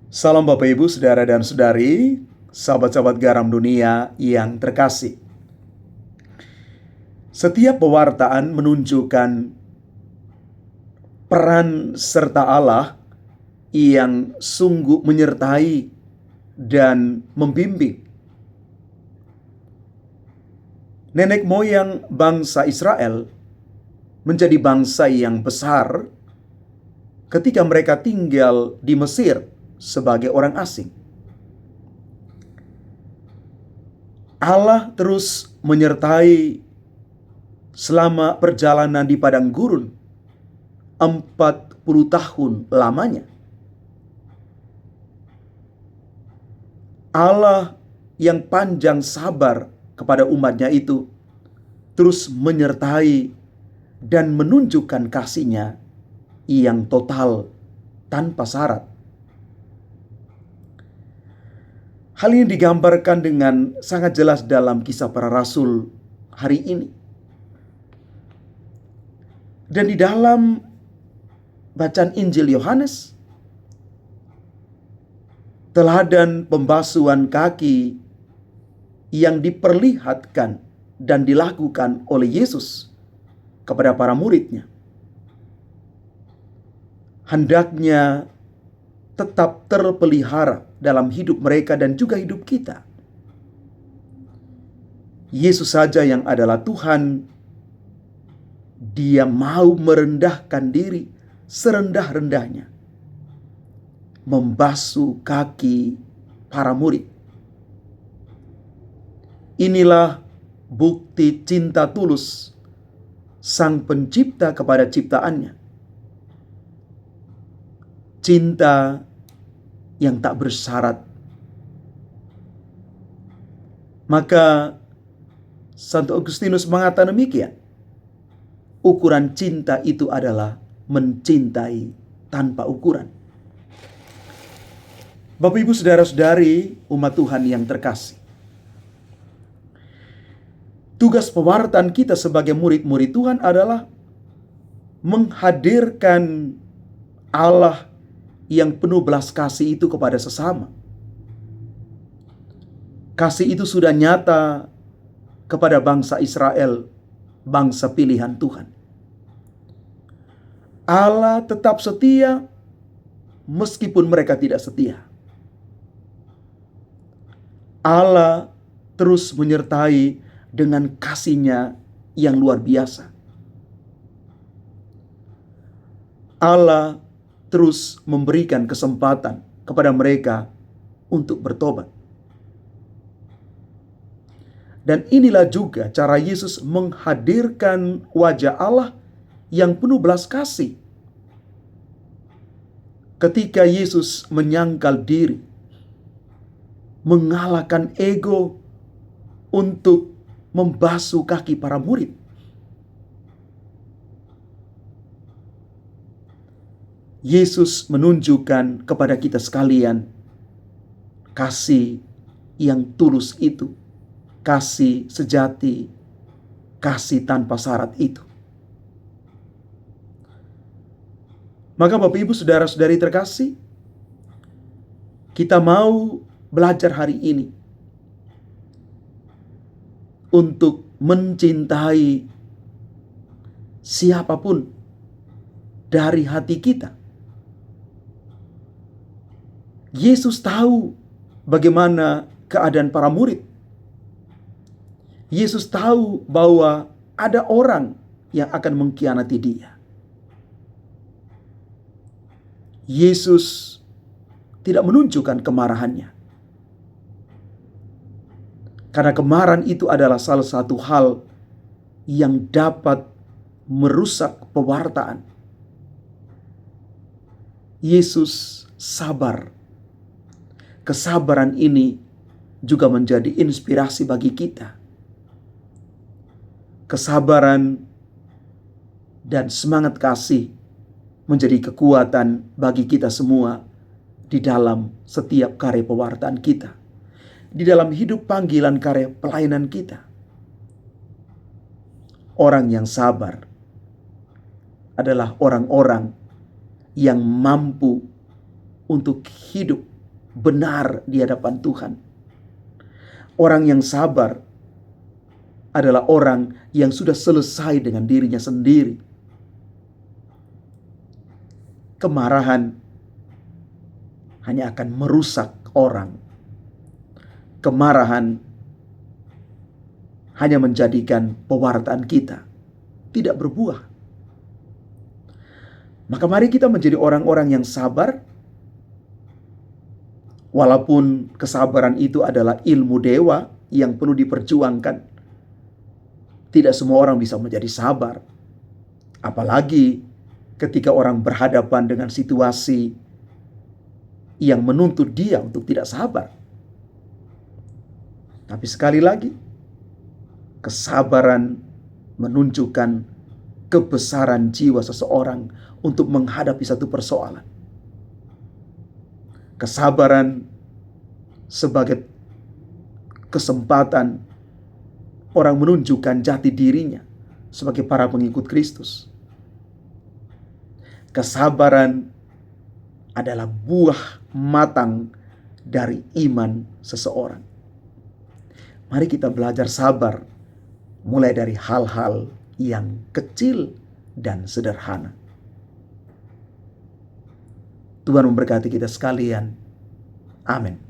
Salam Bapak Ibu, Saudara dan Saudari, sahabat-sahabat garam dunia yang terkasih. Setiap pewartaan menunjukkan peran serta Allah yang sungguh menyertai dan membimbing. Nenek moyang bangsa Israel menjadi bangsa yang besar ketika mereka tinggal di Mesir sebagai orang asing. Allah terus menyertai selama perjalanan di padang gurun 40 tahun lamanya. Allah yang panjang sabar kepada umatnya itu terus menyertai dan menunjukkan kasih-Nya yang total tanpa syarat. Hal ini digambarkan dengan sangat jelas dalam Kisah Para Rasul hari ini. Dan di dalam bacaan Injil Yohanes, teladan pembasuhan kaki yang diperlihatkan dan dilakukan oleh Yesus kepada para murid-Nya hendaknya tetap terpelihara dalam hidup mereka dan juga hidup kita. Yesus saja yang adalah Tuhan, Dia mau merendahkan diri serendah-rendahnya, membasuh kaki para murid. Inilah bukti cinta tulus Sang Pencipta kepada ciptaannya. Cinta yang tak bersyarat. Maka Santo Agustinus mengatakan demikian, ukuran cinta itu adalah mencintai tanpa ukuran. Bapak Ibu Saudara-saudari umat Tuhan yang terkasih, tugas pewartaan kita sebagai murid-murid Tuhan adalah menghadirkan Allah yang penuh belas kasih itu kepada sesama. Kasih itu sudah nyata kepada bangsa Israel, bangsa pilihan Tuhan. Allah tetap setia meskipun mereka tidak setia. Allah terus menyertai dengan kasih-Nya yang luar biasa. Allah terus memberikan kesempatan kepada mereka untuk bertobat. Dan inilah juga cara Yesus menghadirkan wajah Allah yang penuh belas kasih. Ketika Yesus menyangkal diri, mengalahkan ego untuk membasuh kaki para murid. Yesus menunjukkan kepada kita sekalian kasih yang tulus itu, kasih sejati, kasih tanpa syarat itu. Maka Bapak Ibu Saudara-saudari terkasih, kita mau belajar hari ini untuk mencintai siapapun dari hati kita. Yesus tahu bagaimana keadaan para murid. Yesus tahu bahwa ada orang yang akan mengkhianati Dia. Yesus tidak menunjukkan kemarahannya. Karena kemarahan itu adalah salah satu hal yang dapat merusak pewartaan. Yesus sabar. Kesabaran ini juga menjadi inspirasi bagi kita. Kesabaran dan semangat kasih menjadi kekuatan bagi kita semua di dalam setiap karya pewartaan kita, di dalam hidup panggilan karya pelayanan kita. Orang yang sabar adalah orang-orang yang mampu untuk hidup benar di hadapan Tuhan. Orang yang sabar adalah orang yang sudah selesai dengan dirinya sendiri. Kemarahan hanya akan merusak orang. Kemarahan hanya menjadikan pewartaan kita tidak berbuah. Maka mari kita menjadi orang-orang yang sabar. Walaupun kesabaran itu adalah ilmu dewa yang perlu diperjuangkan, tidak semua orang bisa menjadi sabar. Apalagi ketika orang berhadapan dengan situasi yang menuntut dia untuk tidak sabar. Tapi sekali lagi, kesabaran menunjukkan kebesaran jiwa seseorang untuk menghadapi satu persoalan. Kesabaran sebagai kesempatan orang menunjukkan jati dirinya sebagai para pengikut Kristus. Kesabaran adalah buah matang dari iman seseorang. Mari kita belajar sabar, mulai dari hal-hal yang kecil dan sederhana. Tuhan memberkati kita sekalian. Amin.